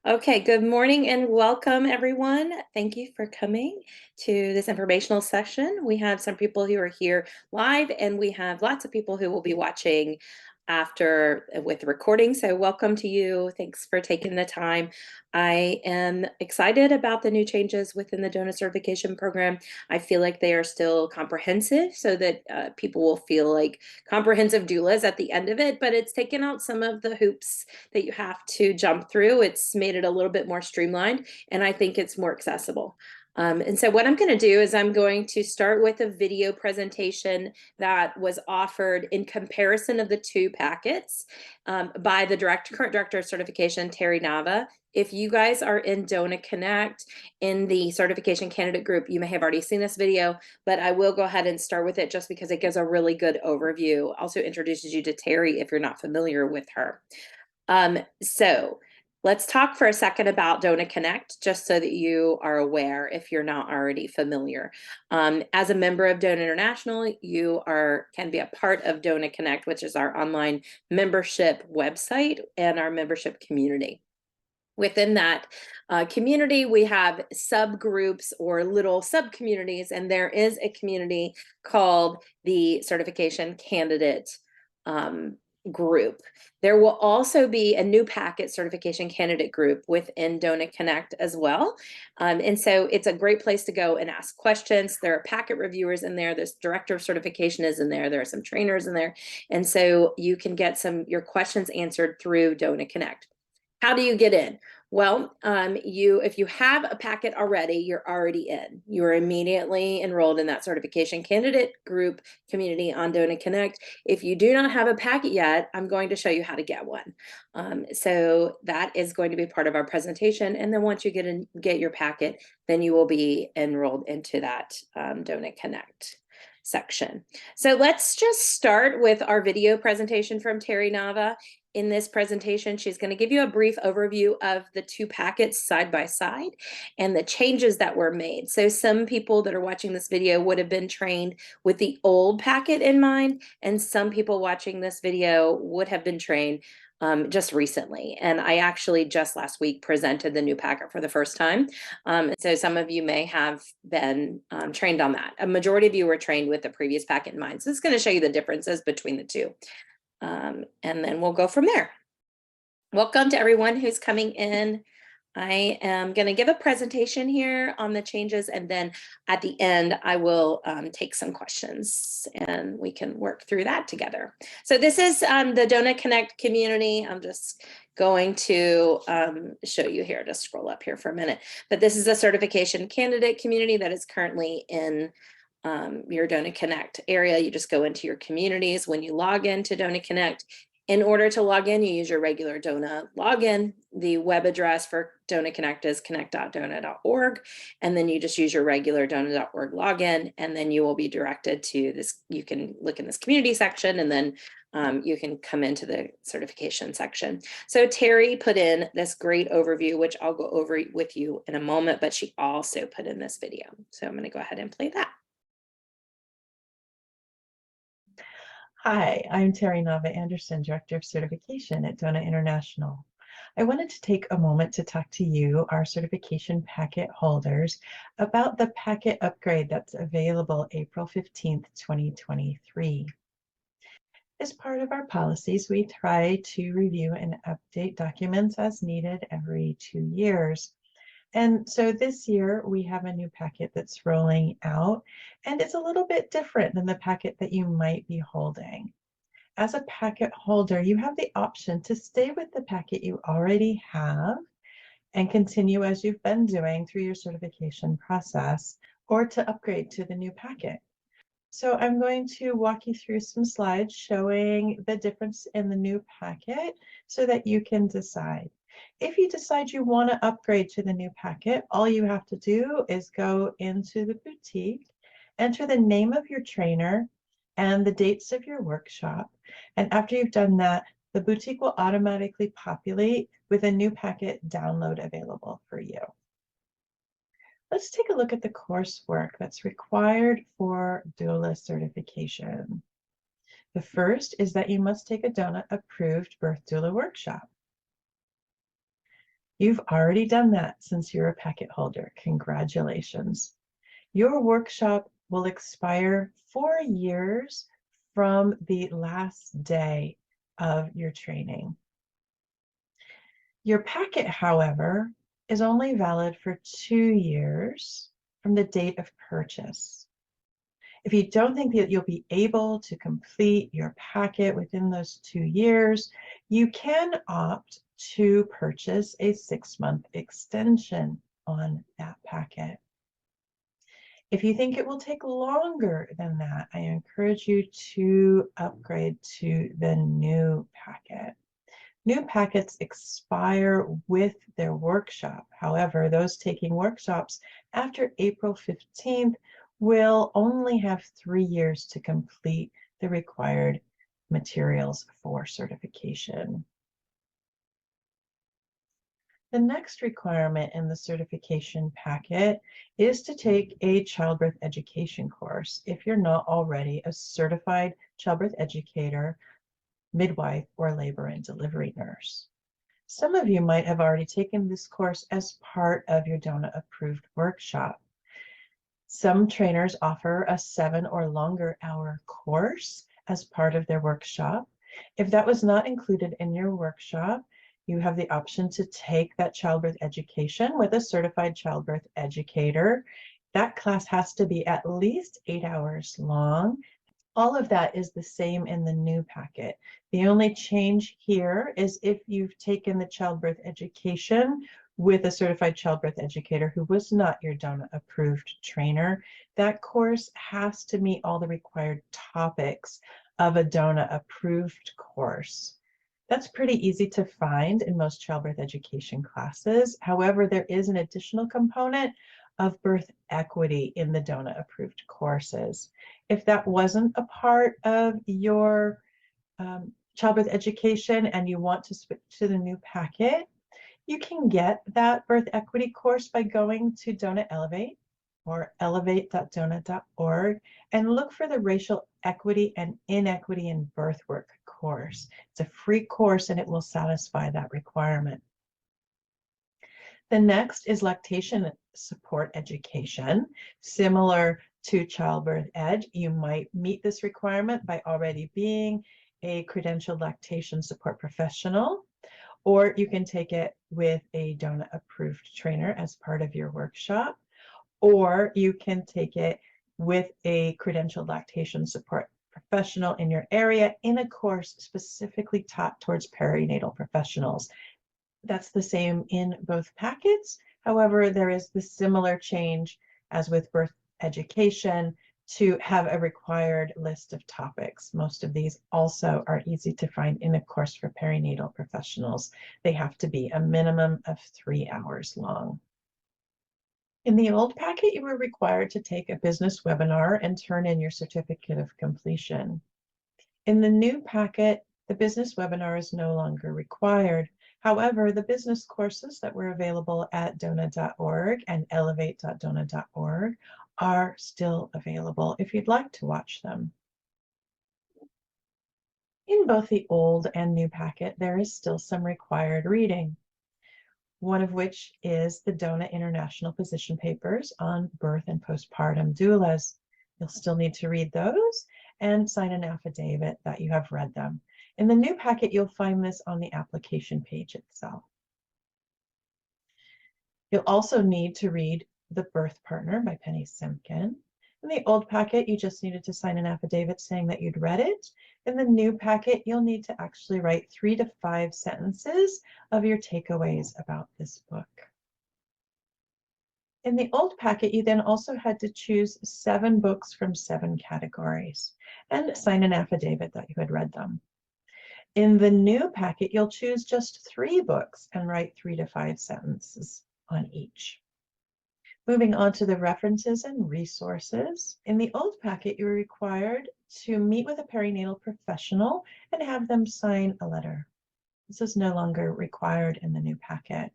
Okay, good morning and welcome everyone. Thank you for coming to this informational session. We have some people who are here live and we have lots of people who will be watching after with the recording. So welcome to you. Thanks for taking the time. I am excited about the new changes within the DONA certification program. I feel like they are still comprehensive so that people will feel like comprehensive doulas at the end of it, but it's taken out some of the hoops that you have to jump through. It's made it a little bit more streamlined, and I think it's more accessible. And so what I'm going to do is I'm going to start with a video presentation that was offered in comparison of the two packets by the current director of certification, Terry Nava. If you guys are in DONA Connect in the certification candidate group, you may have already seen this video, but I will go ahead and start with it just because it gives a really good overview. Also introduces you to Terry if you're not familiar with her. So let's talk for a second about DONA Connect, just so that you are aware if you're not already familiar. As a member of DONA International, you can be a part of DONA Connect, which is our online membership website and our membership community. Within that community, we have subgroups or little sub-communities, and there is a community called the Certification Candidate group. There will also be a new packet certification candidate group within DONA Connect as well. And so it's a great place to go and ask questions. There are packet reviewers in there. There's director of certification is in there. There are some trainers in there. And so you can get your questions answered through DONA Connect. How do you get in? Well, if you have a packet already, you're already in. You're immediately enrolled in that certification candidate group community on DONA Connect. If you do not have a packet yet, I'm going to show you how to get one. So that is going to be part of our presentation. And then once you get your packet, then you will be enrolled into that DONA Connect section. So let's just start with our video presentation from Terry Nava. In this presentation, she's going to give you a brief overview of the two packets side by side and the changes that were made. So some people that are watching this video would have been trained with the old packet in mind, and some people watching this video would have been trained just recently. And I actually just last week presented the new packet for the first time. So some of you may have been trained on that. A majority of you were trained with the previous packet in mind. So it's going to show you the differences between the two. And then we'll go from there. Welcome to everyone who's coming in. I am going to give a presentation here on the changes, and then at the end, I will take some questions and we can work through that together. So this is the DONA Connect community. I'm just going to show you here, just scroll up here for a minute. But this is a certification candidate community that is currently in your DONA Connect area. You just go into your communities. When you log into DONA Connect, in order to log in, you use your regular DONA login. The web address for DONA Connect is connect.dona.org. And then you just use your regular dona.org login, and then you will be directed to this. You can look in this community section, and then you can come into the certification section. So Terry put in this great overview, which I'll go over with you in a moment, but she also put in this video. So I'm going to go ahead and play that. Hi, I'm Terry Nava Anderson, Director of Certification at DONA International. I wanted to take a moment to talk to you, our certification packet holders, about the packet upgrade that's available April 15th, 2023. As part of our policies, we try to review and update documents as needed every 2 years. And so this year we have a new packet that's rolling out, and it's a little bit different than the packet that you might be holding. As a packet holder, you have the option to stay with the packet you already have and continue as you've been doing through your certification process, or to upgrade to the new packet. So I'm going to walk you through some slides showing the difference in the new packet so that you can decide. If you decide you want to upgrade to the new packet, all you have to do is go into the boutique, enter the name of your trainer and the dates of your workshop. And after you've done that, the boutique will automatically populate with a new packet download available for you. Let's take a look at the coursework that's required for doula certification. The first is that you must take a DONA Approved Birth Doula workshop. You've already done that since you're a packet holder. Congratulations. Your workshop will expire 4 years from the last day of your training. Your packet, however, is only valid for 2 years from the date of purchase. If you don't think that you'll be able to complete your packet within those 2 years, you can opt to purchase a 6-month extension on that packet. If you think it will take longer than that, I encourage you to upgrade to the new packet. New packets expire with their workshop. However, those taking workshops after April 15th will only have 3 years to complete the required materials for certification. The next requirement in the certification packet is to take a childbirth education course if you're not already a certified childbirth educator, midwife, or labor and delivery nurse. Some of you might have already taken this course as part of your DONA approved workshop. Some trainers offer a 7 or longer hour course as part of their workshop. If that was not included in your workshop, you have the option to take that childbirth education with a certified childbirth educator. That class has to be at least 8 hours long. All of that is the same in the new packet. The only change here is if you've taken the childbirth education with a certified childbirth educator who was not your DONA approved trainer, that course has to meet all the required topics of a DONA approved course. That's pretty easy to find in most childbirth education classes. However, there is an additional component of birth equity in the DONA approved courses. If that wasn't a part of your childbirth education and you want to switch to the new packet, you can get that birth equity course by going to DONA Elevate or elevate.dona.org and look for the Racial Equity and Inequity in Birth Work course. It's a free course and it will satisfy that requirement. The next is lactation support education. Similar to childbirth ed, you might meet this requirement by already being a credentialed lactation support professional, or you can take it with a DONA approved trainer as part of your workshop, or you can take it with a credentialed lactation support professional in your area in a course specifically taught towards perinatal professionals. That's the same in both packets. However, there is the similar change as with birth education to have a required list of topics. Most of these also are easy to find in a course for perinatal professionals. They have to be a minimum of 3 hours long. In the old packet, you were required to take a business webinar and turn in your certificate of completion. In the new packet, the business webinar is no longer required. However, the business courses that were available at dona.org and elevate.dona.org are still available if you'd like to watch them. In both the old and new packet, there is still some required reading, one of which is the DONA International position papers on birth and postpartum doulas. You'll still need to read those and sign an affidavit that you have read them. In the new packet, you'll find this on the application page itself. You'll also need to read The Birth Partner by Penny Simkin. In the old packet, you just needed to sign an affidavit saying that you'd read it. In the new packet, you'll need to actually write 3 to 5 sentences of your takeaways about this book. In the old packet, you then also had to choose 7 books from 7 categories and sign an affidavit that you had read them. In the new packet, you'll choose just 3 books and write 3 to 5 sentences on each. Moving on to the references and resources. In the old packet, you were required to meet with a perinatal professional and have them sign a letter. This is no longer required in the new packet.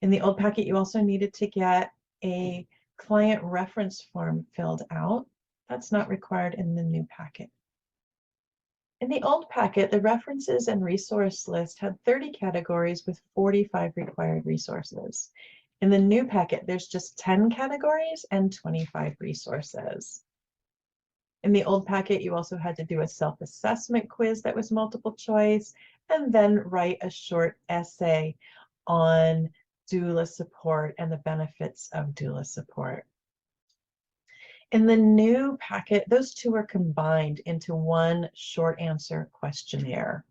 In the old packet, you also needed to get a client reference form filled out. That's not required in the new packet. In the old packet, the references and resource list had 30 categories with 45 required resources. In the new packet, there's just 10 categories and 25 resources. In the old packet, you also had to do a self-assessment quiz that was multiple choice, and then write a short essay on doula support and the benefits of doula support. In the new packet, those two are combined into one short answer questionnaire.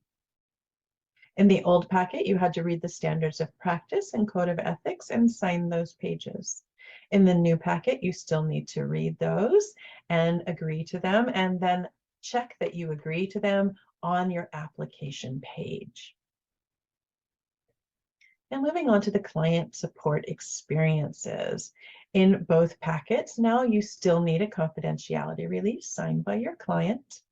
In the old packet, you had to read the standards of practice and code of ethics and sign those pages. In the new packet, you still need to read those and agree to them, and then check that you agree to them on your application page. Now moving on to the client support experiences. In both packets, now you still need a confidentiality release signed by your client,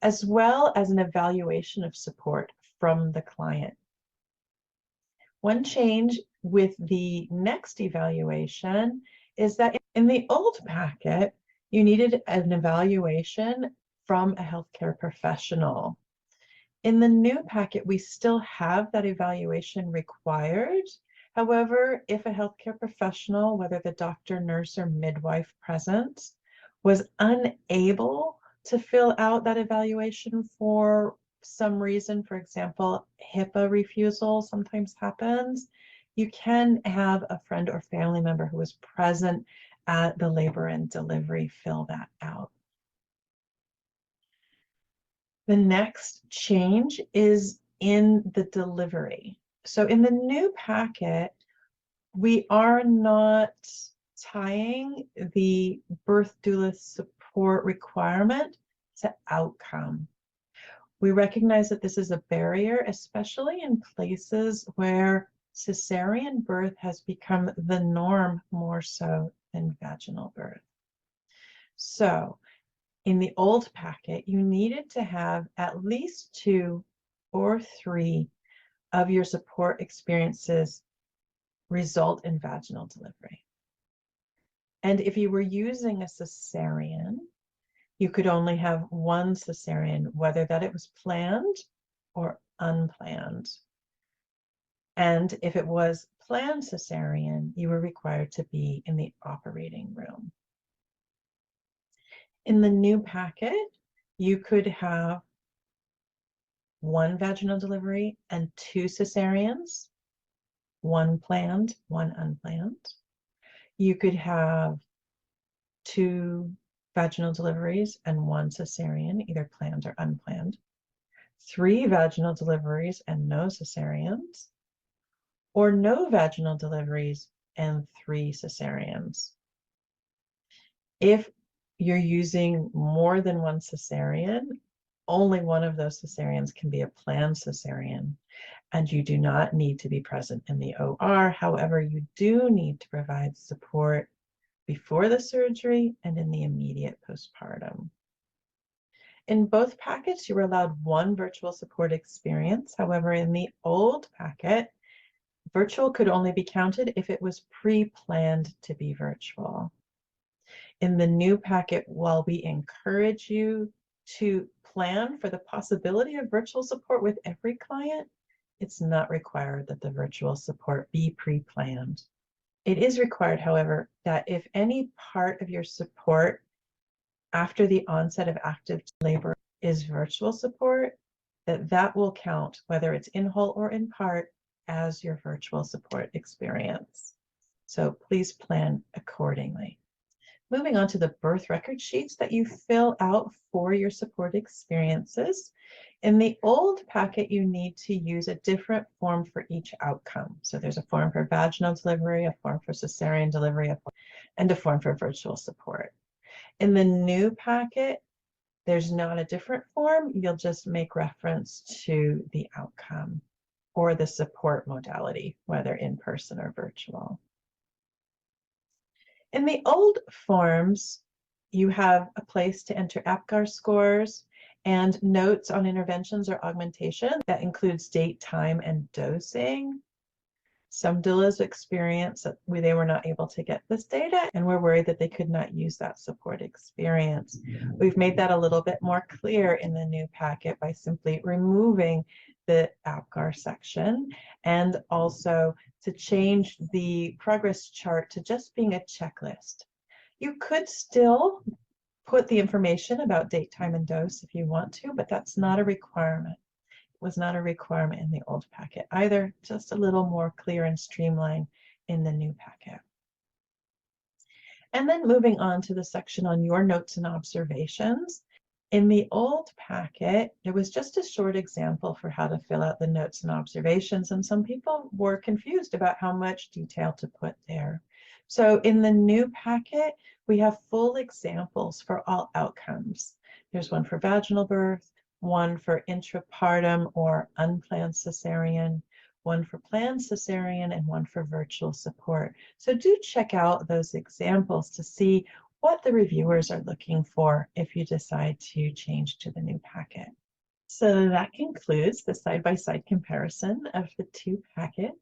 as well as an evaluation of support from the client. One change with the next evaluation is that in the old packet, you needed an evaluation from a healthcare professional. In the new packet, we still have that evaluation required. However, if a healthcare professional, whether the doctor, nurse, or midwife present, was unable to fill out that evaluation for some reason, for example, HIPAA refusal sometimes happens, you can have a friend or family member who was present at the labor and delivery fill that out. The next change is in the delivery. So in the new packet, we are not tying the birth doula support requirement to outcome. We recognize that this is a barrier, especially in places where cesarean birth has become the norm more so than vaginal birth. So in the old packet, you needed to have at least 2 or 3 of your support experiences result in vaginal delivery. And if you were using a cesarean, you could only have 1 cesarean, whether that it was planned or unplanned. And if it was planned cesarean, you were required to be in the operating room. In the new packet, you could have 1 vaginal delivery and 2 cesareans, 1 planned, 1 unplanned. You could have 2 vaginal deliveries and 1 cesarean, either planned or unplanned. 3 vaginal deliveries and no cesareans, or no vaginal deliveries and 3 cesareans. If you're using more than 1 cesarean, only one of those cesareans can be a planned cesarean, and you do not need to be present in the OR. However, you do need to provide support before the surgery and in the immediate postpartum. In both packets, you were allowed 1 virtual support experience. However, in the old packet, virtual could only be counted if it was pre-planned to be virtual. In the new packet, while we encourage you to plan for the possibility of virtual support with every client, it's not required that the virtual support be pre-planned. It is required, however, that if any part of your support after the onset of active labor is virtual support, that will count, whether it's in whole or in part, as your virtual support experience. So please plan accordingly. Moving on to the birth record sheets that you fill out for your support experiences. In the old packet, you need to use a different form for each outcome. So there's a form for vaginal delivery, a form for cesarean delivery, and a form for virtual support. In the new packet, there's not a different form. You'll just make reference to the outcome or the support modality, whether in person or virtual. In the old forms, you have a place to enter APGAR scores and notes on interventions or augmentation that includes date, time, and dosing. Some doulas experience that they were not able to get this data and were worried that they could not use that support experience. We've made that a little bit more clear in the new packet by simply removing the APGAR section, and also to change the progress chart to just being a checklist. You could still put the information about date, time, and dose if you want to, but that's not a requirement. It was not a requirement in the old packet either, just a little more clear and streamlined in the new packet. And then moving on to the section on your notes and observations. In the old packet, there was just a short example for how to fill out the notes and observations, and some people were confused about how much detail to put there. So in the new packet, we have full examples for all outcomes. There's one for vaginal birth, one for intrapartum or unplanned cesarean, one for planned cesarean, and one for virtual support. So do check out those examples to see what the reviewers are looking for if you decide to change to the new packet. So that concludes the side-by-side comparison of the two packets.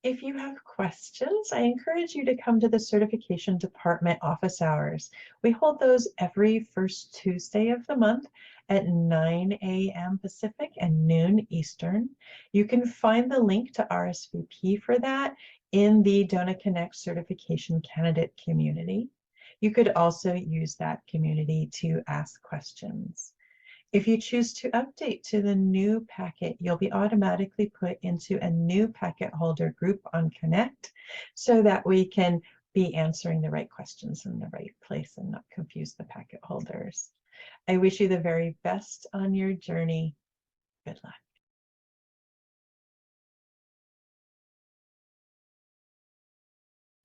If you have questions, I encourage you to come to the certification department office hours. We hold those every first Tuesday of the month at 9 a.m. Pacific and noon Eastern. You can find the link to RSVP for that in the DONA Connect certification candidate community. You could also use that community to ask questions. If you choose to update to the new packet, you'll be automatically put into a new packet holder group on Connect so that we can be answering the right questions in the right place and not confuse the packet holders. I wish you the very best on your journey. Good luck.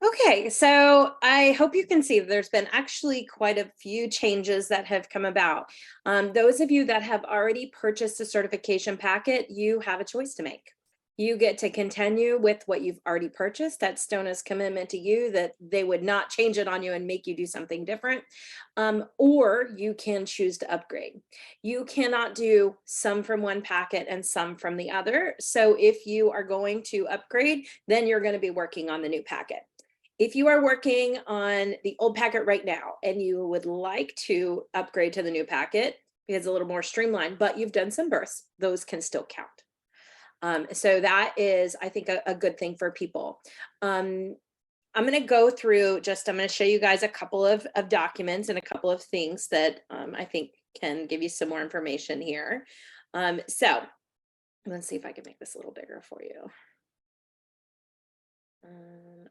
Okay, so I hope you can see that there's been actually quite a few changes that have come about. Those of you that have already purchased a certification packet, you have a choice to make. You get to continue with what you've already purchased. That's DONA's commitment to you that they would not change it on you and make you do something different. Or you can choose to upgrade. You cannot do some from one packet and some from the other. So if you are going to upgrade, then you're going to be working on the new packet. If you are working on the old packet right now and you would like to upgrade to the new packet because it's a little more streamlined, but you've done some births, those can still count. So that is, I think, a good thing for people. I'm going to go through I'm going to show you guys a couple of documents and a couple of things that I think can give you some more information here. So let's see if I can make this a little bigger for you.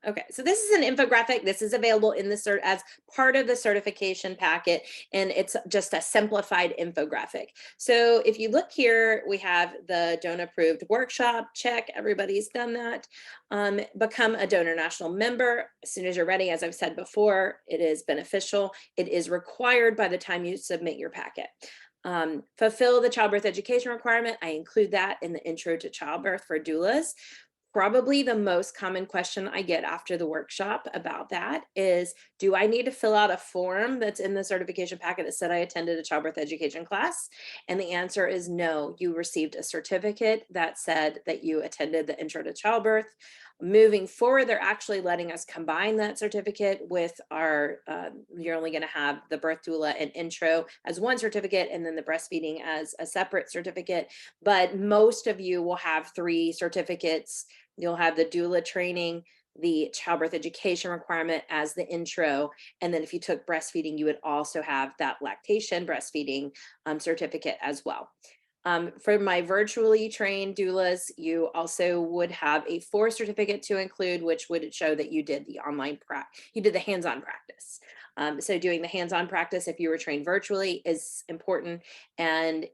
Okay, so this is an infographic. This is available in the as part of the certification packet, and it's just a simplified infographic. So if you look here, we have the DONA Approved workshop. Check, everybody's done that. Become a DONA International member as soon as you're ready. As I've said before, it is beneficial. It is required by the time you submit your packet. Fulfill the childbirth education requirement. I include that in the intro to childbirth for doulas. Probably the most common question I get after the workshop about that is, do I need to fill out a form that's in the certification packet that said I attended a childbirth education class? And the answer is no. You received a certificate that said that you attended the intro to childbirth. Moving forward, they're actually letting us combine that certificate with our, you're only going to have the birth doula and intro as one certificate and then the breastfeeding as a separate certificate. But most of you will have 3 certificates. You'll have the doula training, the childbirth education requirement as the intro. And then if you took breastfeeding, you would also have that lactation breastfeeding certificate as well. For my virtually trained doulas, you also would have a 4th certificate to include, which would show that you did the you did the hands-on practice. So doing the hands-on practice, if you were trained virtually, is important. And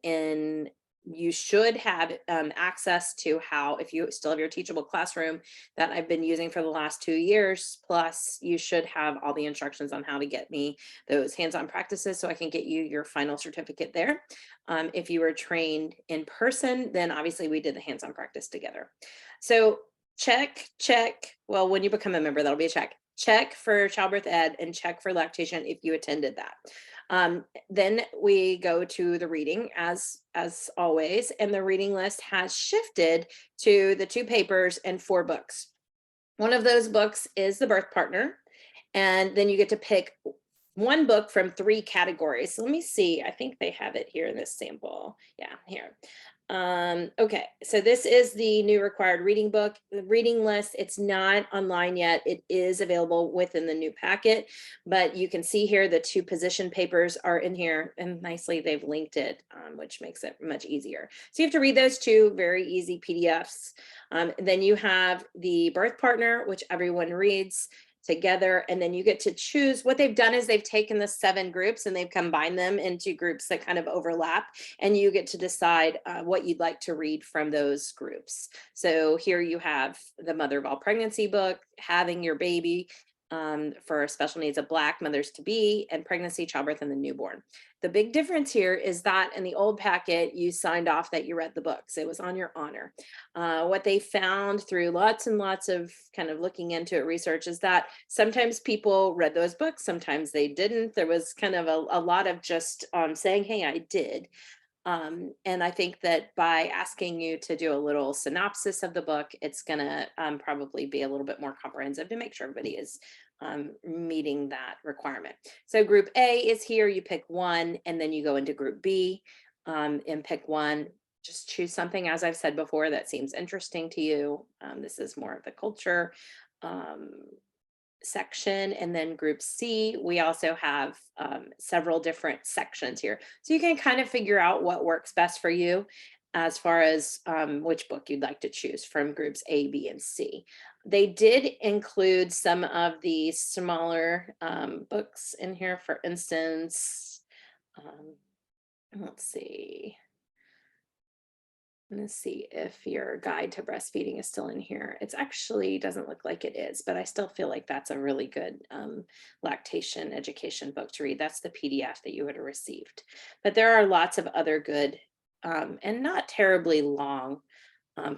you should have access to if you still have your teachable classroom that I've been using for the last 2 years, plus you should have all the instructions on how to get me those hands-on practices so I can get you your final certificate there. If you were trained in person, then obviously we did the hands-on practice together. So check. Well, when you become a member, that'll be a check. Check for childbirth ed and check for lactation if you attended that. Then we go to the reading as always, and the reading list has shifted to the 2 papers and 4 books. One of those books is The Birth Partner, and then you get to pick one book from 3 categories. So let me see. I think they have it here in this sample. Yeah, here. Okay, so this is the new required reading book, the reading list. It's not online yet. It is available within the new packet, but you can see here the 2 position papers are in here, and nicely they've linked it, which makes it much easier. So you have to read those 2 very easy PDFs. Then you have the Birth Partner, which everyone reads together, and then you get to choose. What they've done is they've taken the 7 groups and they've combined them into groups that kind of overlap, and you get to decide what you'd like to read from those groups. So here you have the Mother of All Pregnancy book, Having Your Baby, for special needs of Black mothers to be, and pregnancy, childbirth, and the newborn. The big difference here is that in the old packet, you signed off that you read the books. It was on your honor. What they found through lots and lots of kind of looking into it research is that sometimes people read those books, sometimes they didn't. There was kind of a lot of just saying, hey, I did. And I think that by asking you to do a little synopsis of the book, it's going to probably be a little bit more comprehensive to make sure everybody is meeting that requirement. So group A is here, you pick one, and then you go into group B and pick one. Just choose something, as I've said before, that seems interesting to you. This is more of the culture section. And then group C, we also have several different sections here. So you can kind of figure out what works best for you as far as which book you'd like to choose from groups A, B, and C. They did include some of the smaller books in here. For instance, let's see. Let's see if your guide to breastfeeding is still in here. It's actually doesn't look like it is, but I still feel like that's a really good lactation education book to read. That's the PDF that you would have received. But there are lots of other good and not terribly long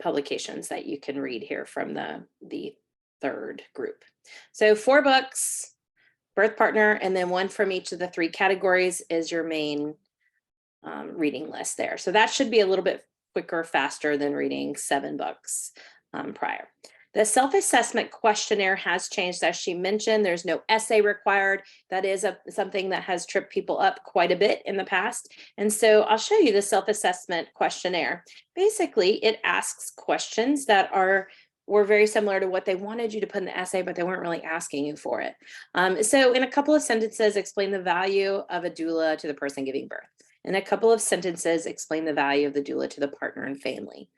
publications that you can read here from the 3rd group. So 4 books, Birth Partner, and then one from each of the 3 categories is your main reading list there. So that should be a little bit quicker, faster than reading 7 books prior. The self-assessment questionnaire has changed, as she mentioned. There's no essay required. That is something that has tripped people up quite a bit in the past. And so I'll show you the self-assessment questionnaire. Basically, it asks questions that were very similar to what they wanted you to put in the essay, but they weren't really asking you for it. So in a couple of sentences, explain the value of a doula to the person giving birth. In a couple of sentences, explain the value of the doula to the partner and family.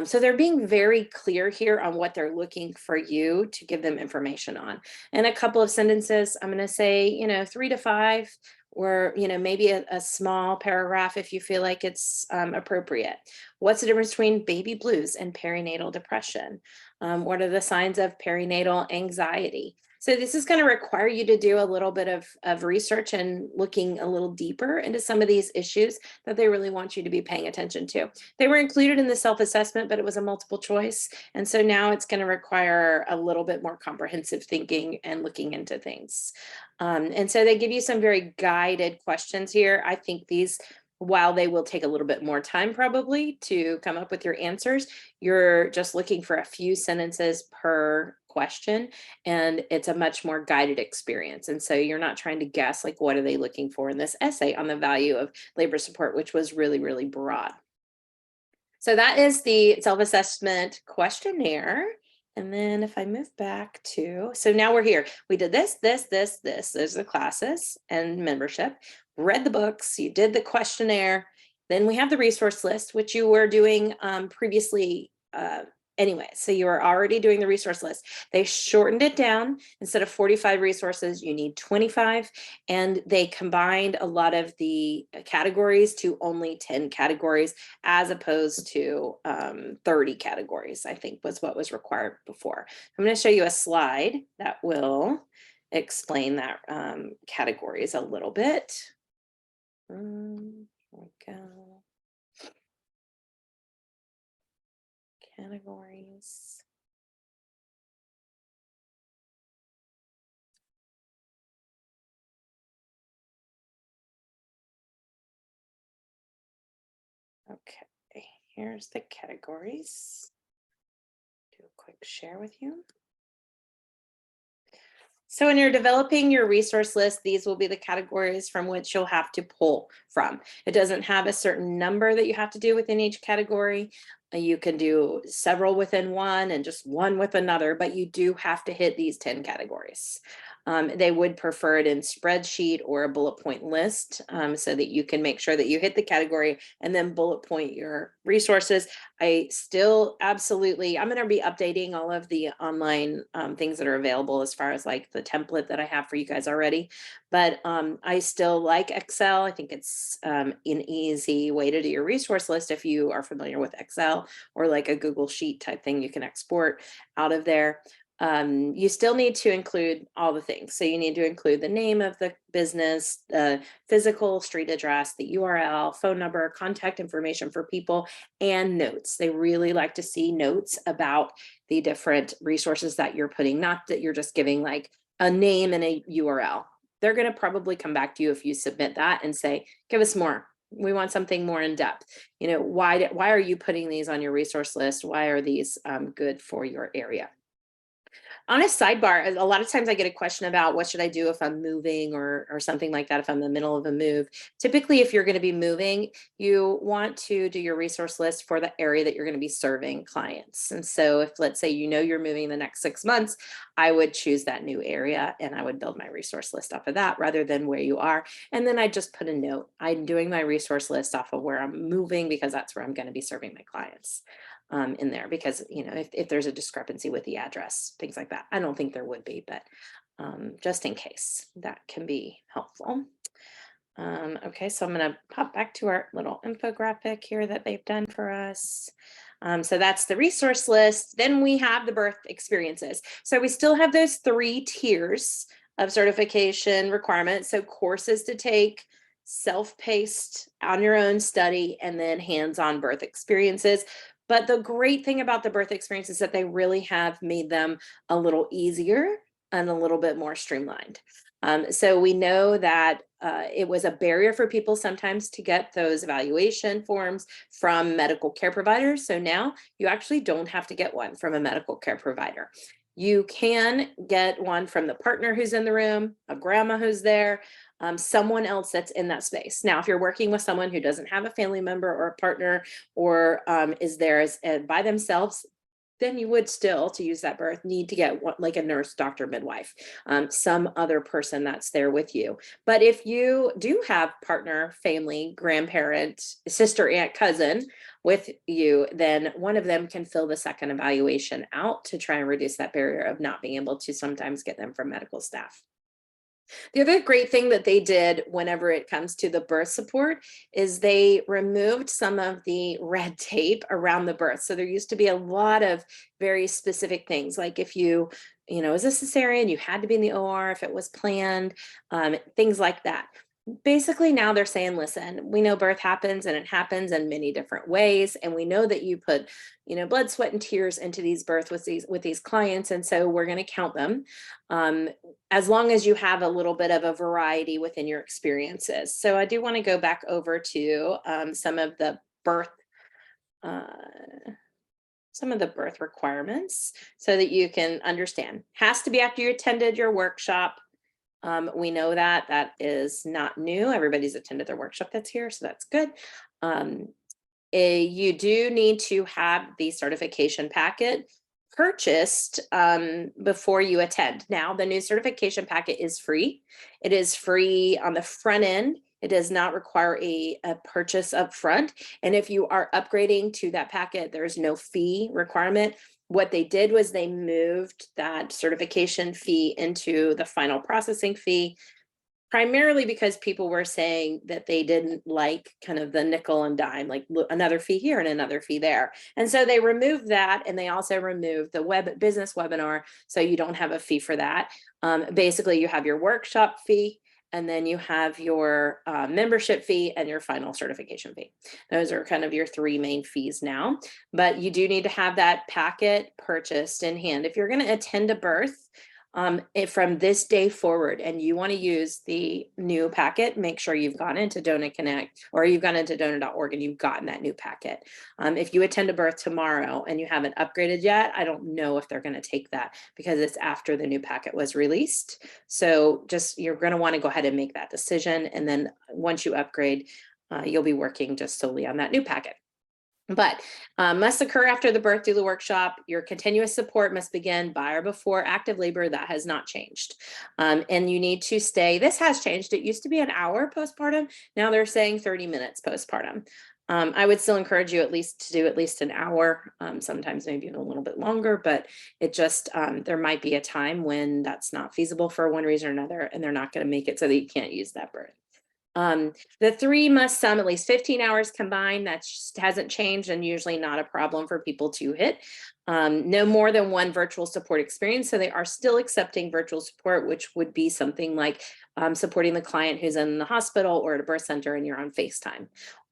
So they're being very clear here on what they're looking for you to give them information on. In a couple of sentences, I'm going to say, 3 to 5, or, maybe a small paragraph if you feel like it's appropriate. What's the difference between baby blues and perinatal depression? What are the signs of perinatal anxiety? So this is going to require you to do a little bit of research and looking a little deeper into some of these issues that they really want you to be paying attention to. They were included in the self-assessment, but it was a multiple choice. And so now it's going to require a little bit more comprehensive thinking and looking into things. And so they give you some very guided questions here. I think these, while they will take a little bit more time probably to come up with your answers, you're just looking for a few sentences per question, and it's a much more guided experience. And so you're not trying to guess, like, what are they looking for in this essay on the value of labor support, which was really, really broad. So that is the self-assessment questionnaire. And then if I move back to, so now we're here. We did this. There's the classes and membership, read the books, you did the questionnaire. Then we have the resource list, which you were doing previously anyway. So you were already doing the resource list. They shortened it down. Instead of 45 resources, you need 25. And they combined a lot of the categories to only 10 categories, as opposed to 30 categories, I think was what was required before. I'm going to show you a slide that will explain that categories a little bit. Here we go. Categories. Okay, here's the categories. Do a quick share with you. So when you're developing your resource list, these will be the categories from which you'll have to pull from. It doesn't have a certain number that you have to do within each category. You can do several within one and just one with another, but you do have to hit these 10 categories. They would prefer it in spreadsheet or a bullet point list, so that you can make sure that you hit the category and then bullet point your resources. I still absolutely, I'm going to be updating all of the online things that are available as far as like the template that I have for you guys already. But I still like Excel. I think it's an easy way to do your resource list if you are familiar with Excel, or like a Google Sheet type thing you can export out of there. You still need to include all the things. So you need to include the name of the business, the physical street address, the URL, phone number, contact information for people, and notes. They really like to see notes about the different resources that you're putting, not that you're just giving like a name and a URL. They're going to probably come back to you if you submit that and say, give us more. We want something more in depth. You know, why are you putting these on your resource list? Why are these good for your area? On a sidebar, a lot of times I get a question about what should I do if I'm moving or something like that, if I'm in the middle of a move. Typically, if you're going to be moving, you want to do your resource list for the area that you're going to be serving clients. And so if, let's say, you know, you're moving the next 6 months, I would choose that new area and I would build my resource list off of that rather than where you are. And then I just put a note. I'm doing my resource list off of where I'm moving because that's where I'm going to be serving my clients. In there, because, you know, if there's a discrepancy with the address, things like that. I don't think there would be, but just in case, that can be helpful. Okay, so I'm going to pop back to our little infographic here that they've done for us. So that's the resource list. Then we have the birth experiences. So we still have those 3 tiers of certification requirements. So courses to take, self-paced on your own study, and then hands-on birth experiences. But the great thing about the birth experience is that they really have made them a little easier and a little bit more streamlined. So we know that it was a barrier for people sometimes to get those evaluation forms from medical care providers. So now you actually don't have to get one from a medical care provider. You can get one from the partner who's in the room, a grandma who's there, someone else that's in that space. Now, if you're working with someone who doesn't have a family member or a partner, or is there by themselves, then you would still, to use that birth, need to get like a nurse, doctor, midwife, some other person that's there with you. But if you do have partner, family, grandparent, sister, aunt, cousin with you, then one of them can fill the second evaluation out to try and reduce that barrier of not being able to sometimes get them from medical staff. The other great thing that they did whenever it comes to the birth support is they removed some of the red tape around the birth. So there used to be a lot of very specific things, like if you know, as a cesarean, you had to be in the OR if it was planned, things like that. Basically, now they're saying, listen, we know birth happens and it happens in many different ways. And we know that you put, you know, blood, sweat, and tears into these births with these clients. And so we're going to count them as long as you have a little bit of a variety within your experiences. So I do want to go back over to some of the birth requirements so that you can understand. Has to be after you attended your workshop. We know that is not new. Everybody's attended their workshop that's here, so that's good. You do need to have the certification packet purchased before you attend. Now, the new certification packet is free. It is free on the front end. It does not require a purchase up front. And if you are upgrading to that packet, there's no fee requirement. What they did was they moved that certification fee into the final processing fee, primarily because people were saying that they didn't like kind of the nickel and dime, like another fee here and another fee there. And so they removed that, and they also removed the business webinar, so you don't have a fee for that. Basically, you have your workshop fee, and then you have your membership fee and your final certification fee. Those are kind of your 3 main fees now, but you do need to have that packet purchased in hand. If you're going to attend a birth, from this day forward, and you want to use the new packet, make sure you've gone into DONA Connect or you've gone into DONA.org and you've gotten that new packet. If you attend a birth tomorrow and you haven't upgraded yet, I don't know if they're going to take that because it's after the new packet was released. So just, you're going to want to go ahead and make that decision. And then once you upgrade, you'll be working just solely on that new packet. But must occur after the birth doula workshop. Your continuous support must begin by or before active labor. That has not changed. And you need to stay, this has changed. It used to be an hour postpartum. Now they're saying 30 minutes postpartum. I would still encourage you at least to do at least an hour, sometimes maybe even a little bit longer, but it just, there might be a time when that's not feasible for one reason or another, and they're not going to make it so that you can't use that birth. The 3 must sum at least 15 hours combined. That just hasn't changed and usually not a problem for people to hit. No more than 1 virtual support experience. So they are still accepting virtual support, which would be something like supporting the client who's in the hospital or at a birth center and you're on FaceTime.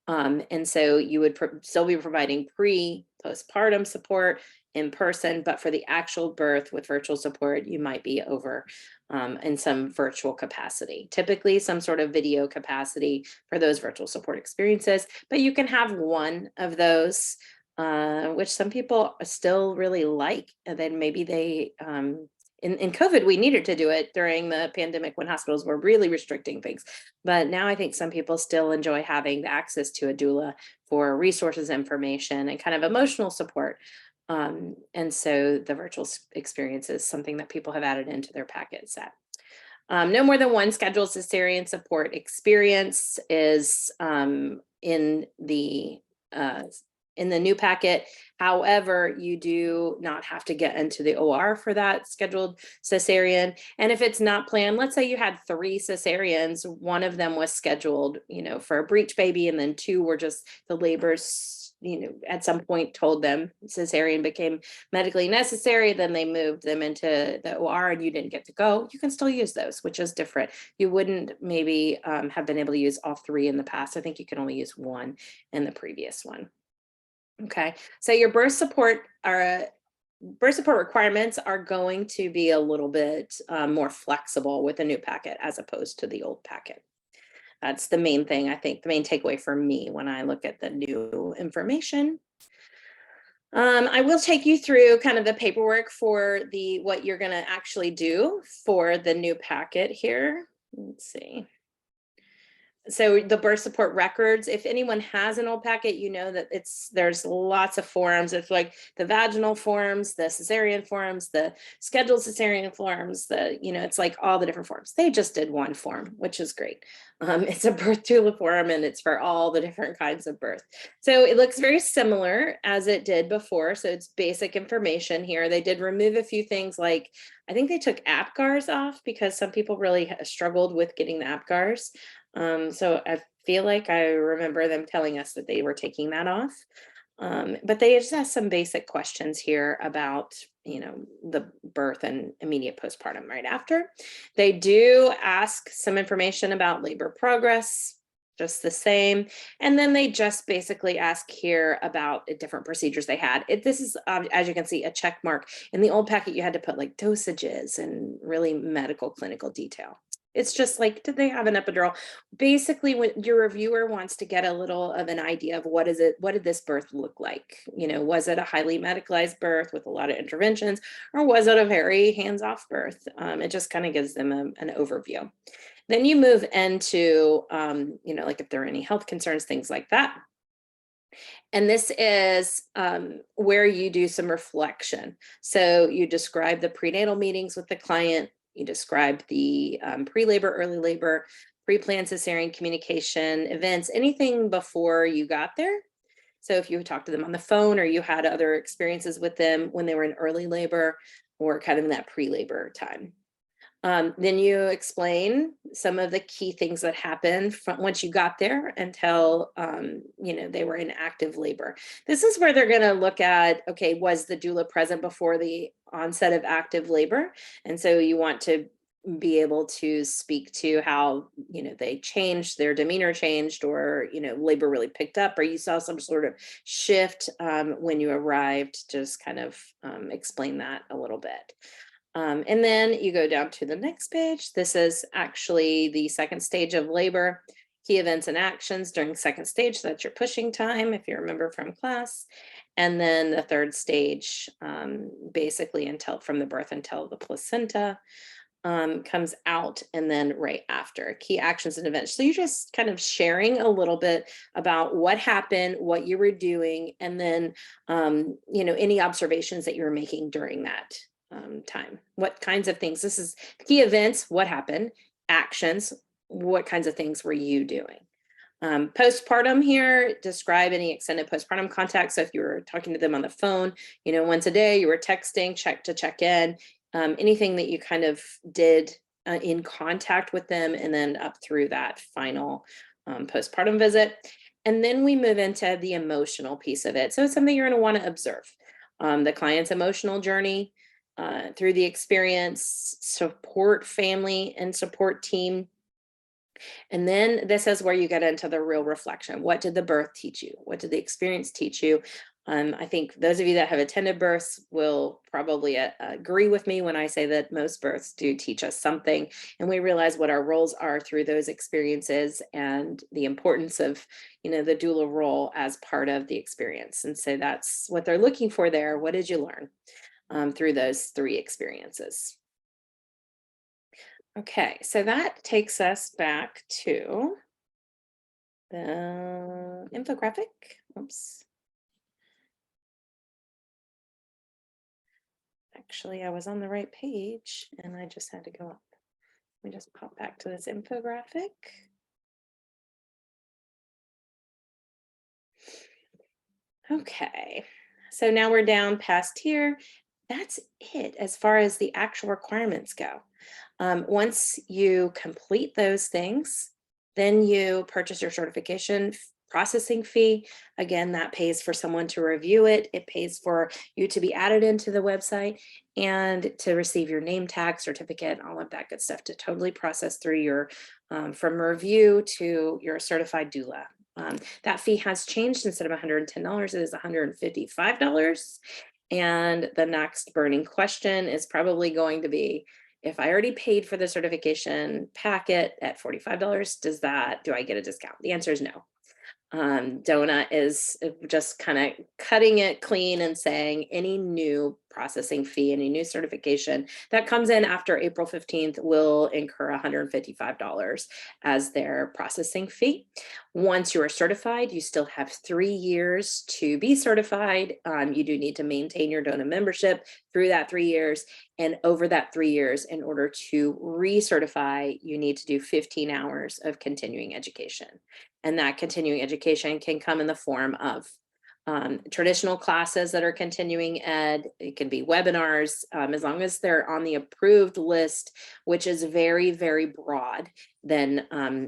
And so you would still be providing postpartum support in person, but for the actual birth with virtual support, you might be over in some virtual capacity, typically some sort of video capacity for those virtual support experiences, but you can have one of those, which some people still really like. And then maybe they, in COVID, we needed to do it during the pandemic when hospitals were really restricting things. But now I think some people still enjoy having the access to a doula for resources, information, and kind of emotional support. And so the virtual experience is something that people have added into their packet set. No more than 1 scheduled cesarean support experience is in the new packet. However, you do not have to get into the OR for that scheduled cesarean. And if it's not planned, let's say you had 3 cesareans, 1 of them was scheduled, for a breech baby, and then 2 were just the labors, at some point told them cesarean became medically necessary, then they moved them into the OR and you didn't get to go, you can still use those, which is different. You wouldn't maybe have been able to use all 3 in the past. I think you can only use 1 in the previous one. Okay, so your birth support requirements are going to be a little bit more flexible with the new packet as opposed to the old packet. That's the main thing, I think, the main takeaway for me when I look at the new information. I will take you through kind of the paperwork for what you're going to actually do for the new packet here. Let's see. So the birth support records, if anyone has an old packet, you know that there's lots of forms. It's like the vaginal forms, the cesarean forms, the scheduled cesarean forms, it's like all the different forms. They just did one form, which is great. It's a birth doula form and it's for all the different kinds of birth. So it looks very similar as it did before. So it's basic information here. They did remove a few things, like I think they took APGARs off because some people really struggled with getting the APGARs. So I feel like I remember them telling us that they were taking that off. But they just asked some basic questions here about, the birth and immediate postpartum right after. They do ask some information about labor progress, just the same. And then they just basically ask here about different procedures they had. This is, as you can see, a check mark. In the old packet, you had to put like dosages and really medical clinical detail. It's just like, did they have an epidural? Basically, when your reviewer wants to get a little of an idea of what did this birth look like? Was it a highly medicalized birth with a lot of interventions, or was it a very hands-off birth? It just kind of gives them an overview. Then you move into, like if there are any health concerns, things like that. And this is where you do some reflection. So you describe the prenatal meetings with the client. You describe the pre-labor, early labor, pre-planned cesarean communication events, anything before you got there. So if you talked to them on the phone or you had other experiences with them when they were in early labor or kind of in that pre-labor time. Then you explain some of the key things that happened from once you got there until, they were in active labor. This is where they're going to look at, okay, was the doula present before the onset of active labor? And so you want to be able to speak to how, they changed, their demeanor changed, or, labor really picked up, or you saw some sort of shift when you arrived. Just kind of explain that a little bit. And then you go down to the next page. This is actually the second stage of labor. Key events and actions during second stage. So that's your pushing time, if you remember from class. And then the third stage, basically until from the birth until the placenta comes out, and then right after key actions and events. So you're just kind of sharing a little bit about what happened, what you were doing, and then any observations that you were making during that time. What kinds of things? This is key events. What happened? Actions. What kinds of things were you doing? Postpartum here, describe any extended postpartum contact. So if you were talking to them on the phone, once a day, you were texting, check in, anything that you kind of did in contact with them, and then up through that final postpartum visit. And then we move into the emotional piece of it. So it's something you're going to want to observe. The client's emotional journey through the experience, support family and support team. And then this is where you get into the real reflection. What did the birth teach you? What did the experience teach you? I think those of you that have attended births will probably agree with me when I say that most births do teach us something, and we realize what our roles are through those experiences and the importance of, the doula role as part of the experience. And so that's what they're looking for there. What did you learn through those 3 experiences? Okay, so that takes us back to the infographic. Oops. Actually, I was on the right page and I just had to go up. Let me just pop back to this infographic. Okay, so now we're down past here. That's it as far as the actual requirements go. Once you complete those things, then you purchase your certification processing fee. Again, that pays for someone to review it. It pays for you to be added into the website and to receive your name tag, certificate, all of that good stuff to totally process through your, from review to your certified doula. That fee has changed. Instead of $110, it is $155. And the next burning question is probably going to be, if I already paid for the certification packet at $45, do I get a discount? The answer is no. DONA is just kind of cutting it clean and saying any new processing fee, any new certification that comes in after April 15th will incur $155 as their processing fee. Once you are certified, you still have 3 years to be certified. You do need to maintain your DONA membership through that 3 years. And over that 3 years, in order to recertify, you need to do 15 hours of continuing education. And that continuing education can come in the form of traditional classes that are continuing ed. It can be webinars, as long as they're on the approved list, which is very, very broad. Then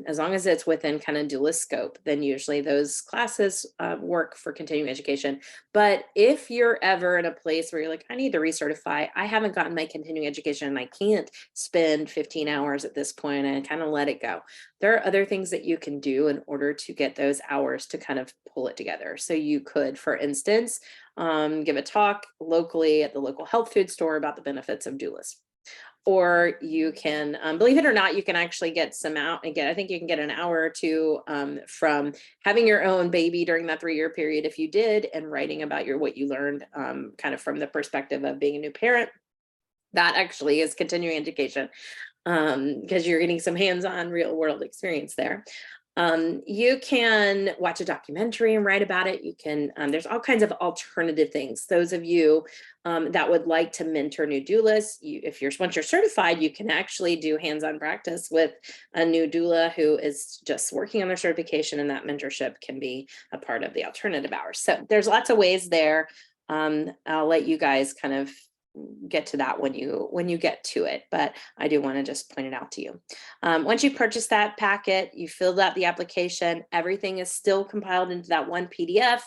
as long as it's within kind of doula scope, then usually those classes work for continuing education. But if you're ever in a place where you're like, I need to recertify, I haven't gotten my continuing education and I can't spend 15 hours at this point and kind of let it go. There are other things that you can do in order to get those hours to kind of pull it together. So you could, for instance, give a talk locally at the local health food store about the benefits of doulas. Or you can, believe it or not, you can actually get some out again. I think you can get an hour or two from having your own baby during that 3-year period if you did, and writing about what you learned kind of from the perspective of being a new parent. That actually is continuing education because you're getting some hands-on real world experience there. You can watch a documentary and write about it. You can, there's all kinds of alternative things. Those of you that would like to mentor new doulas, once you're certified, you can actually do hands-on practice with a new doula who is just working on their certification, and that mentorship can be a part of the alternative hours. So there's lots of ways there. I'll let you guys kind of get to that when you get to it, but I do want to just point it out to you. Once you purchase that packet, you filled out the application, everything is still compiled into that one PDF,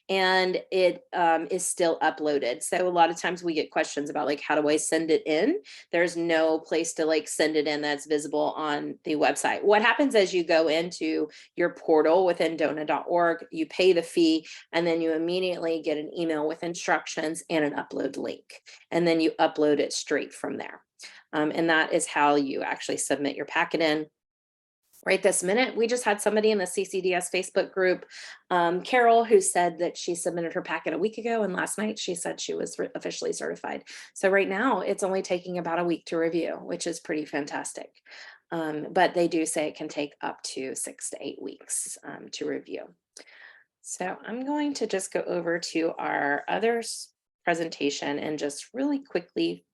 and it is still uploaded. So a lot of times we get questions about like, how do I send it in? There's no place to like send it in that's visible on the website. What happens as you go into your portal within DONA.org, you pay the fee, and then you immediately get an email with instructions and an upload link. And and then you upload it straight from there. And that is how you actually submit your packet in. Right this minute, we just had somebody in the CCDS Facebook group, Carol, who said that she submitted her packet a week ago, and last night she said she was officially certified. So right now, it's only taking about a week to review, which is pretty fantastic. But they do say it can take up to 6 to 8 weeks to review. So I'm going to just go over to our other presentation and just really quickly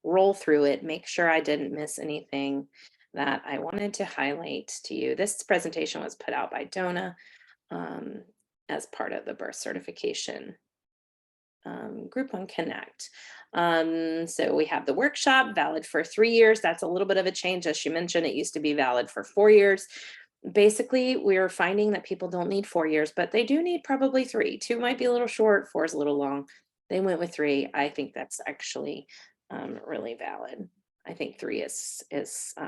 roll through it, make sure I didn't miss anything that I wanted to highlight to you. This presentation was put out by DONA as part of the birth certification group on Connect. So we have the workshop valid for 3 years. That's a little bit of a change. As she mentioned, it used to be valid for 4 years. Basically, we're finding that people don't need 4 years, but they do need probably 3. 2 might be a little short, 4 is a little long. They went with 3. I think that's actually really valid. I think 3 is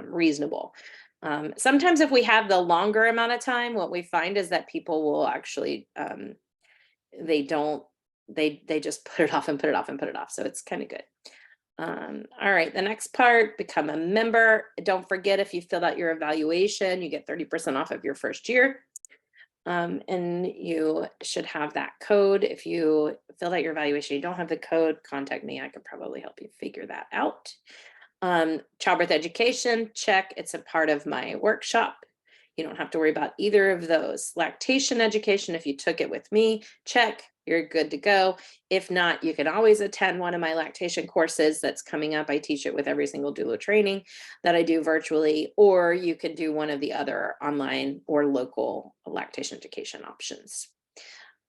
reasonable. Sometimes if we have the longer amount of time, what we find is that people will actually, they just put it off and put it off and put it off. So it's kind of good. All right, the next part, become a member. Don't forget, if you filled out your evaluation, you get 30% off of your first year. And you should have that code. If you filled out your evaluation, you don't have the code, contact me. I could probably help you figure that out. Childbirth education, check. It's a part of my workshop. You don't have to worry about either of those. Lactation education, if you took it with me, check. You're good to go. If not, you can always attend one of my lactation courses that's coming up. I teach it with every single doula training that I do virtually, or you could do one of the other online or local lactation education options.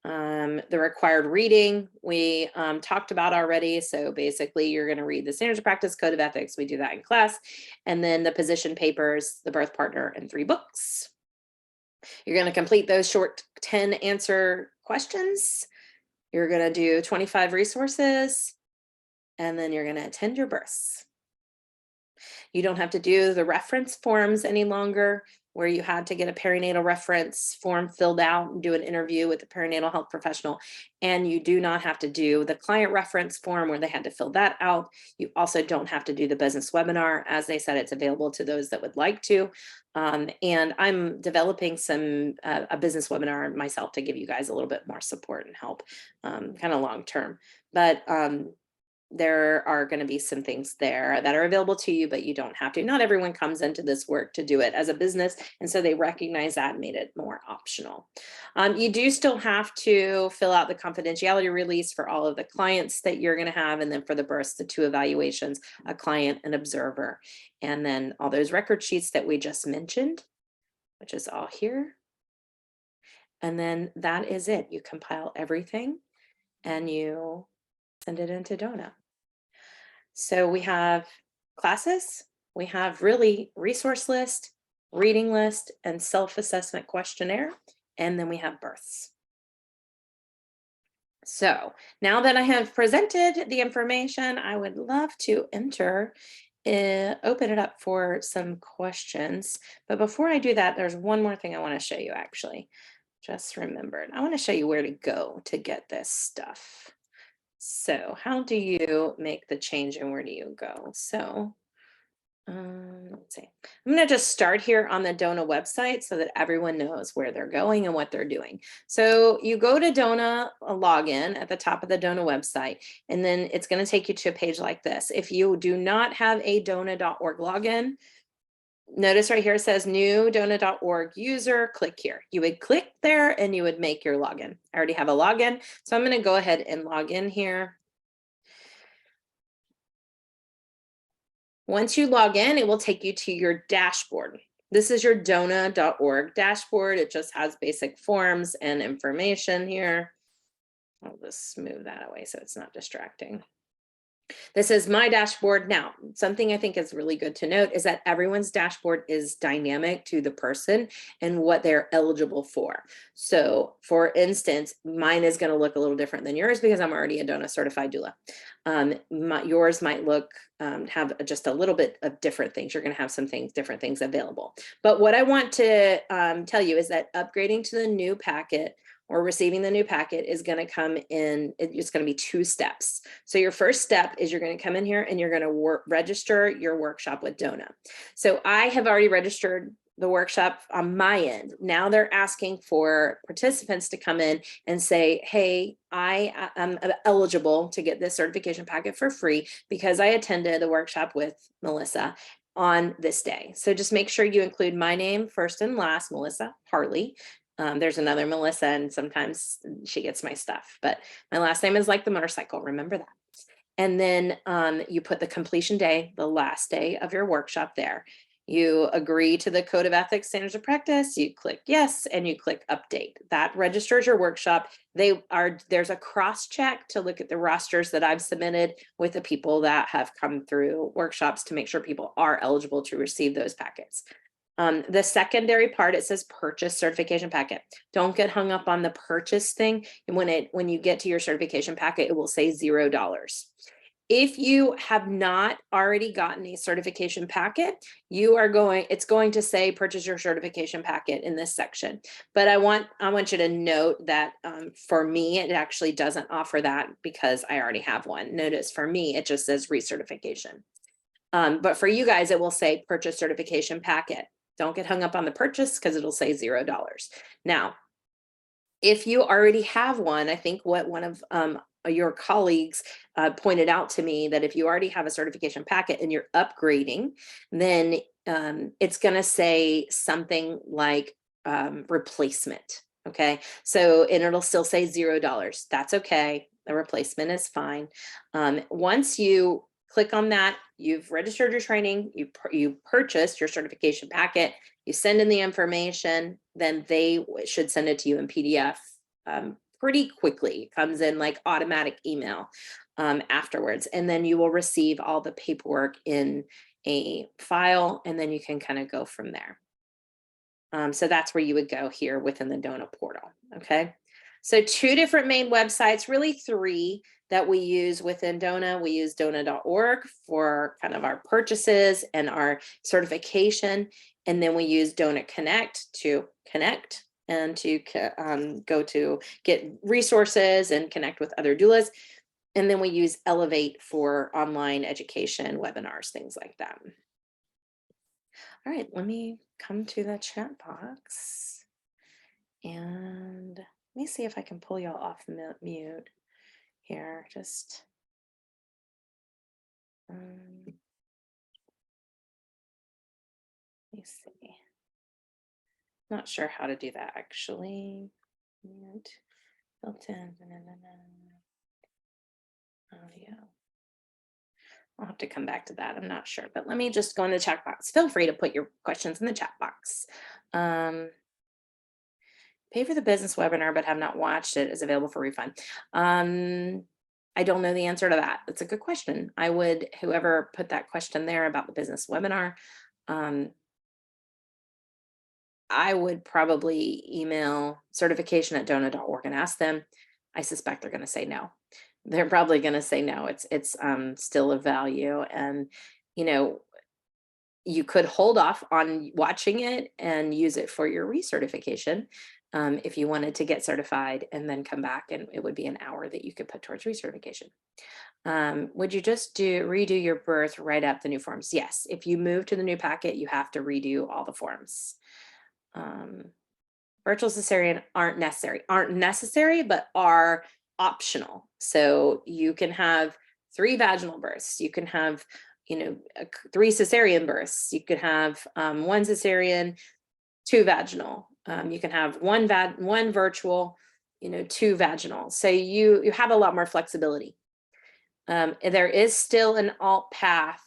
The required reading we talked about already. So basically you're going to read the Standards of Practice, Code of Ethics. We do that in class. And then the position papers, the birth partner, and 3 books. You're going to complete those short 10 answer questions. You're going to do 25 resources, and then you're going to attend your births. You don't have to do the reference forms any longer, where you had to get a perinatal reference form filled out and do an interview with a perinatal health professional. And you do not have to do the client reference form where they had to fill that out. You also don't have to do the business webinar. As they said, it's available to those that would like to. And I'm developing a business webinar myself to give you guys a little bit more support and help kind of long term. But there are going to be some things there that are available to you, but you don't have to. Not everyone comes into this work to do it as a business, and so they recognize that and made it more optional. You do still have to fill out the confidentiality release for all of the clients that you're going to have, and then for the births, the 2 evaluations, a client, an observer, and then all those record sheets that we just mentioned, which is all here. And then that is it. You compile everything and you send it into DONA. So we have classes, we have really resource list, reading list, and self-assessment questionnaire, and then we have births. So now that I have presented the information, I would love to open it up for some questions. But before I do that, there's one more thing I want to show you actually. Just remembered. I want to show you where to go to get this stuff. So how do you make the change and where do you go? So let's see. I'm going to just start here on the DONA website so that everyone knows where they're going and what they're doing. So you go to DONA login at the top of the DONA website, and then it's going to take you to a page like this. If you do not have a DONA.org login, notice right here it says new DONA.org user, click here. You would click there and you would make your login. I already have a login, so I'm going to go ahead and log in here. Once you log in, it will take you to your dashboard. This is your DONA.org dashboard. It just has basic forms and information here. I'll just move that away so it's not distracting. This is my dashboard. Now, something I think is really good to note is that everyone's dashboard is dynamic to the person and what they're eligible for. So for instance, mine is going to look a little different than yours because I'm already a DONA certified doula. Yours might look, have just a little bit of different things. You're going to have some things, different things available. But what I want to tell you is that upgrading to the new packet or receiving the new packet is going to come in, it's going to be 2 steps. So your first step is you're going to come in here and you're going to register your workshop with DONA. So I have already registered the workshop on my end. Now they're asking for participants to come in and say, hey, I am eligible to get this certification packet for free because I attended the workshop with Melissa on this day. So just make sure you include my name first and last, Melissa Harley. There's another Melissa, and sometimes she gets my stuff, but my last name is like the motorcycle, remember that. And then you put the completion day, the last day of your workshop there. You agree to the Code of Ethics, Standards of Practice, you click yes, and you click update. That registers your workshop. There's a cross check to look at the rosters that I've submitted with the people that have come through workshops to make sure people are eligible to receive those packets. The secondary part, it says purchase certification packet. Don't get hung up on the purchase thing. And when you get to your certification packet, it will say $0. If you have not already gotten a certification packet, it's going to say purchase your certification packet in this section. But I want you to note that for me, it actually doesn't offer that because I already have one. Notice for me, it just says recertification. But for you guys, it will say purchase certification packet. Don't get hung up on the purchase because it'll say $0. Now, if you already have one, I think what one of your colleagues pointed out to me that if you already have a certification packet and you're upgrading, then it's going to say something like replacement. Okay, so and it'll still say $0. That's okay. The replacement is fine. Once you click on that, you've registered your training, you purchased your certification packet, you send in the information, then they should send it to you in PDF pretty quickly. It comes in like automatic email afterwards, and then you will receive all the paperwork in a file, and then you can kind of go from there. So that's where you would go here within the DONA portal. Okay, so 2 different main websites, really 3 that we use within DONA. We use DONA.org for kind of our purchases and our certification. And then we use DONA Connect to connect and to go to get resources and connect with other doulas. And then we use Elevate for online education, webinars, things like that. All right, let me come to the chat box. And let me see if I can pull y'all off mute here. Just let me see. Not sure how to do that actually. Mute, built in. Oh yeah. I'll have to come back to that. I'm not sure, but let me just go in the chat box. Feel free to put your questions in the chat box. Pay for the business webinar, but have not watched it, is available for refund. I don't know the answer to that. That's a good question. Whoever put that question there about the business webinar, I would probably email certification@dona.org and ask them. I suspect they're going to say no. They're probably going to say no. It's still of value, and you could hold off on watching it and use it for your recertification if you wanted to get certified and then come back, and it would be an hour that you could put towards recertification. Would you just redo your birth, write up the new forms? Yes, if you move to the new packet, you have to redo all the forms. Virtual cesarean aren't necessary, but are optional. So you can have 3 vaginal births. You can have 3 cesarean births. You could have 1 cesarean, 2 vaginal. You can have 1 virtual, 2 vaginal. So you have a lot more flexibility. There is still an alt path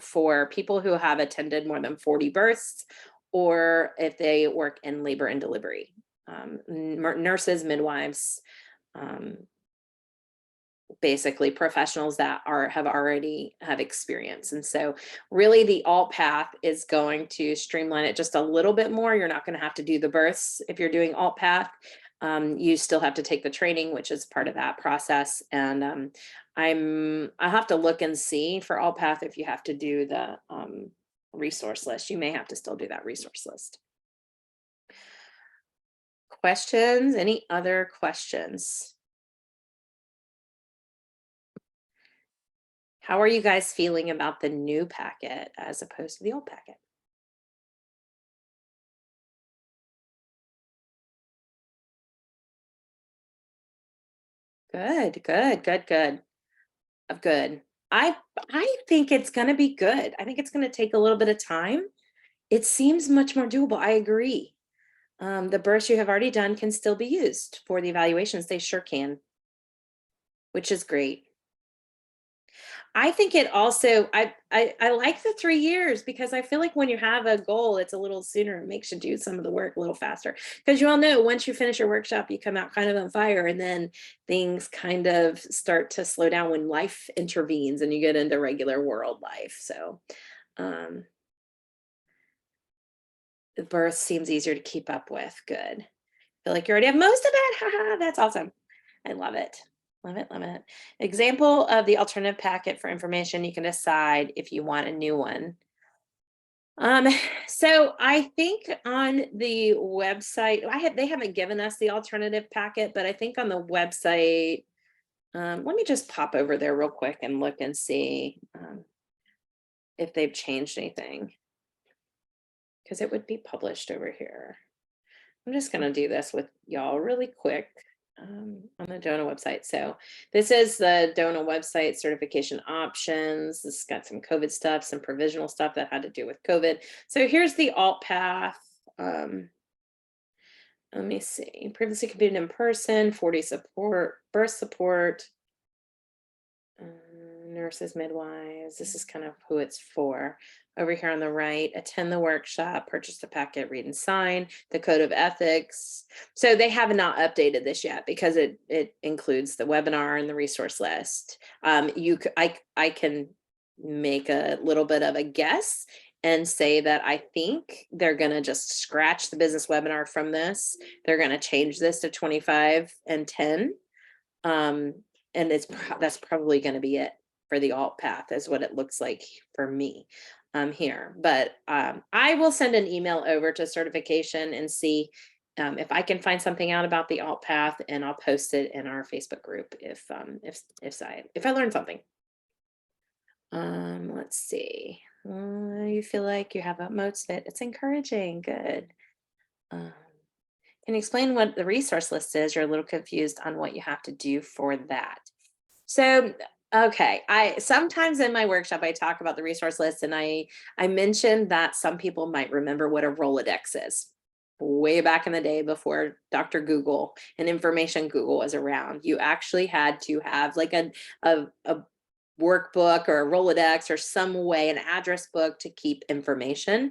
for people who have attended more than 40 births, or if they work in labor and delivery. Nurses, midwives, basically professionals that have experience. And so really the alt path is going to streamline it just a little bit more. You're not going to have to do the births if you're doing alt path. You still have to take the training, which is part of that process. And I'll have to look and see for alt path if you have to do the resource list. You may have to still do that resource list. Questions? Any other questions? How are you guys feeling about the new packet as opposed to the old packet? Good, good, good, good. Good. I I think it's gonna be good. I think it's gonna take a little bit of time. It seems much more doable. I agree. The bursts you have already done can still be used for the evaluations. They sure can, which is great. I think it also I like the 3 years because I feel like when you have a goal, it's a little sooner. It makes you do some of the work a little faster. Because you all know once you finish your workshop, you come out kind of on fire, and then things kind of start to slow down when life intervenes and you get into regular world life. So um the birth seems easier to keep up with. Good. Feel like you already have most of it. Haha, that's awesome. I love it. Love it, love it. Example of the alternative packet for information. You can decide if you want a new one. Um, so I think on the website, they haven't given us the alternative packet, but I think on the website, let me just pop over there real quick and look and see if they've changed anything, because it would be published over here. I'm just going to do this with y'all really quick on the DONA website. So this is the DONA website certification options. This has got some COVID stuff, some provisional stuff that had to do with COVID. So here's the alt path. Let me see. Previously completed in person, 40 support, birth support, nurses, midwives. This is kind of who it's for. Over here on the right, attend the workshop, purchase the packet, read and sign, the code of ethics. So they have not updated this yet because it includes the webinar and the resource list. I can make a little bit of a guess and say that I think they're going to just scratch the business webinar from this. They're going to change this to 25 and 10. And that's probably going to be it for the alt path, is what it looks like for me here. But I will send an email over to certification and see if I can find something out about the alt path, and I'll post it in our Facebook group if I learn something. Let's see. You feel like you have utmost fit. It's encouraging. Good. Can you explain what the resource list is? You're a little confused on what you have to do for that. So, okay, I sometimes in my workshop I talk about the resource list, and I mentioned that some people might remember what a Rolodex is. Way back in the day, before Dr. Google and information Google was around, you actually had to have like a workbook or a Rolodex or some way, an address book to keep information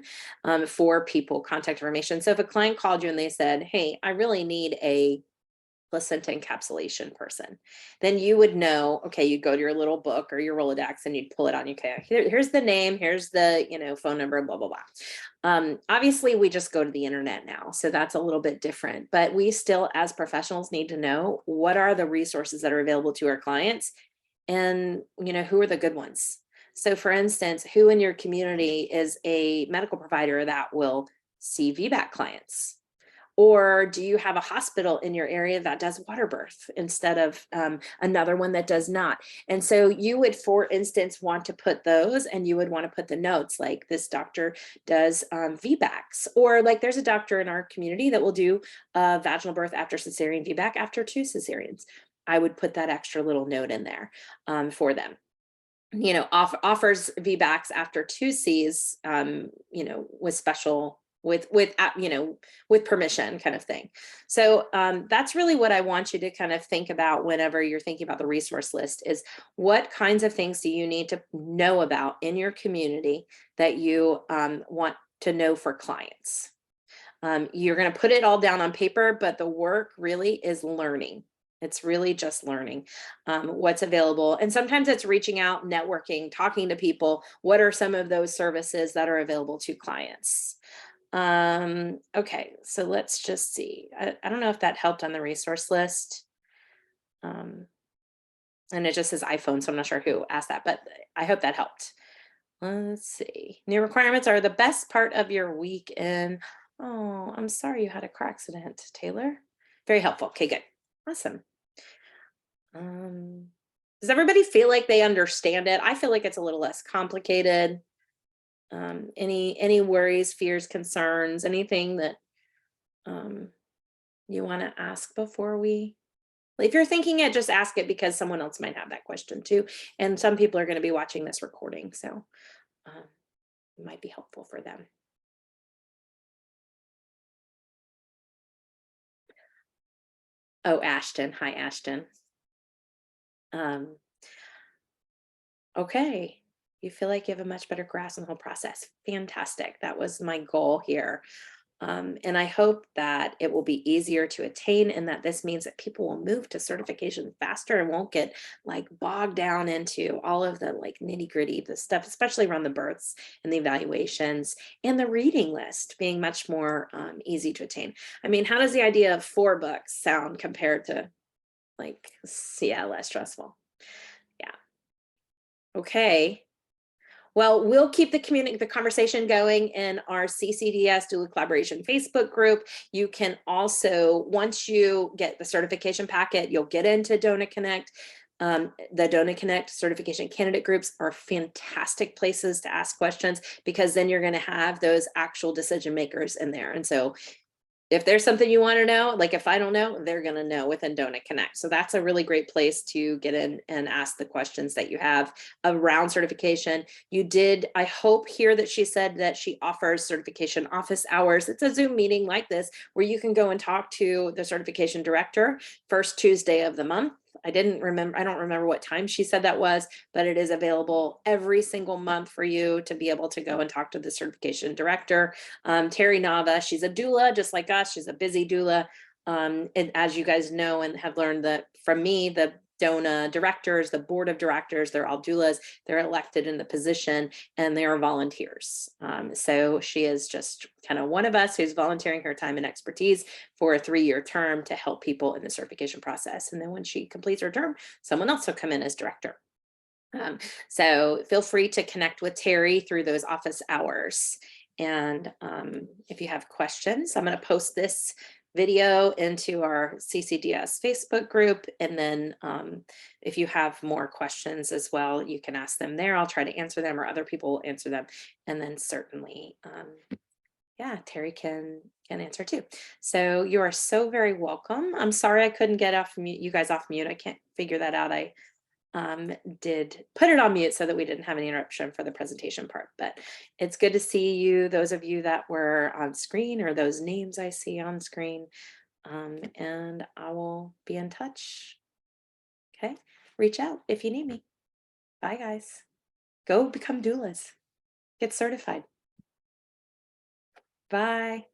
for people, contact information. So if a client called you and they said, hey, I really need a placenta encapsulation person, then you would know, okay, you'd go to your little book or your Rolodex and you'd pull it on. Okay, here's the name, here's the phone number, blah, blah, blah. Obviously we just go to the internet now, so that's a little bit different, but we still as professionals need to know what are the resources that are available to our clients, and who are the good ones. So for instance, who in your community is a medical provider that will see VBAC clients? Or do you have a hospital in your area that does water birth instead of another one that does not? And so you would, for instance, want to put those, and you would want to put the notes like this doctor does VBACs, or like there's a doctor in our community that will do vaginal birth after cesarean, VBAC after 2 cesareans. I would put that extra little note in there for them. Offers VBACs after 2 Cs, with special, with permission, kind of thing. So that's really what I want you to kind of think about whenever you're thinking about the resource list, is what kinds of things do you need to know about in your community that you want to know for clients. You're going to put it all down on paper, but the work really is learning. It's really just learning what's available. And sometimes it's reaching out, networking, talking to people. What are some of those services that are available to clients? Okay, so let's just see. I don't know if that helped on the resource list. And it just says iPhone, so I'm not sure who asked that, but I hope that helped. Let's see. New requirements are the best part of your weekend. Oh, I'm sorry you had a car accident, Taylor. Very helpful. Okay, good. Awesome. Does everybody feel like they understand it? I feel like it's a little less complicated. Any worries, fears, concerns, anything that um, you want to ask before we? If you're thinking it, just ask it because someone else might have that question too. And some people are going to be watching this recording, so um, it might be helpful for them. Oh, Ashton. Hi, Ashton. Um, okay. You feel like you have a much better grasp on the whole process. Fantastic. That was my goal here. And I hope that it will be easier to attain and that this means that people will move to certification faster and won't get like bogged down into all of the like nitty gritty, the stuff, especially around the births and the evaluations and the reading list being much more easy to attain. I mean, how does the idea of 4 books sound compared to like, yeah, less stressful? Yeah. Okay. Well, we'll keep the conversation going in our CCDS Doula Collaboration Facebook group. You can also, once you get the certification packet, you'll get into DONA Connect. The DONA Connect certification candidate groups are fantastic places to ask questions because then you're going to have those actual decision makers in there. And so if there's something you want to know, like if I don't know, they're going to know within DONA Connect. So that's a really great place to get in and ask the questions that you have around certification. You did, I hope, hear that she said that she offers certification office hours. It's a Zoom meeting like this where you can go and talk to the certification director first Tuesday of the month. I don't remember what time she said that was, but it is available every single month for you to be able to go and talk to the certification director. Terry Nava, she's a doula just like us. She's a busy doula. And as you guys know and have learned that from me, the DONA directors, the board of directors, they're all doulas. They're elected in the position and they are volunteers. So she is just kind of one of us who's volunteering her time and expertise for a 3-year term to help people in the certification process. And then when she completes her term, someone else will come in as director. So feel free to connect with Terry through those office hours. And if you have questions, I'm going to post this video into our CCDS Facebook group. And then if you have more questions as well, you can ask them there. I'll try to answer them or other people will answer them. And then certainly, yeah, Terry can answer too. So you are so very welcome. I'm sorry I couldn't get off mute, you guys off mute. I can't figure that out. I did put it on mute so that we didn't have any interruption for the presentation part, but it's good to see you, those of you that were on screen or those names I see on screen, and I will be in touch. Okay, reach out if you need me. Bye guys. Go become doulas. Get certified. Bye.